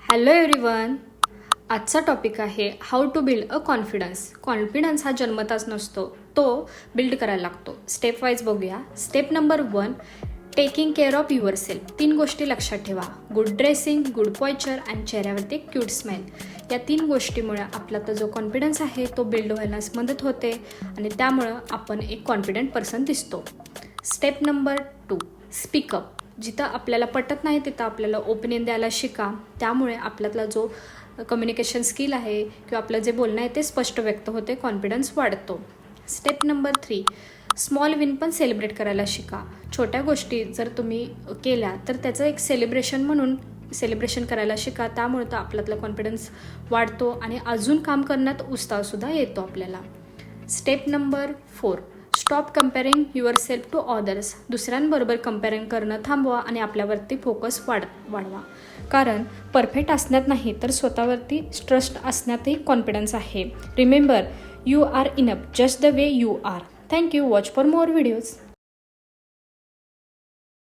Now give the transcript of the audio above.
Hello everyone. आजचा topic आहे how to build a confidence. Confidence हा जन्मताच नसतो, तो बिल्ड करायला लागतो. स्टेप वाईज बघूया. Step number 1, taking care of yourself. 3 गोष्टी लक्षात ठेवा. Good dressing, good posture and चेहऱ्यावरती क्यूट स्माईल. या 3 गोष्टीमुळे आपला तो जो कॉन्फिडन्स आहे तो बिल्ड व्हायला मदत होते आणि त्यामुळं आपण एक कॉन्फिडंट पर्सन दिसतो. Step number 2, speak up. जिथं आपल्याला पटत नाही तिथं आपल्याला ओपिनियन द्यायला शिका. त्यामुळे आपल्यातला जो कम्युनिकेशन स्किल आहे किंवा आपलं जे बोलणं आहे ते स्पष्ट व्यक्त होते, कॉन्फिडन्स वाढतो. स्टेप नंबर 3, स्मॉल विन पण सेलिब्रेट करायला शिका. छोट्या गोष्टी जर तुम्ही केल्या तर त्याचं एक सेलिब्रेशन म्हणून सेलिब्रेशन करायला शिका. त्यामुळे तर आपल्यातला कॉन्फिडन्स वाढतो आणि अजून काम करण्यात उत्साहसुद्धा येतो आपल्याला. Step number 4, stop comparing yourself to others. दुसऱ्यांबरोबर कम्पेअरिंग करणं थांबवा आणि आपल्यावरती फोकस वाढवा. कारण परफेक्ट असण्यात नाही तर स्वतःवरती ट्रस्ट असण्यातही कॉन्फिडन्स आहे. Remember, you are enough just the way you are. Thank you. Watch for more videos.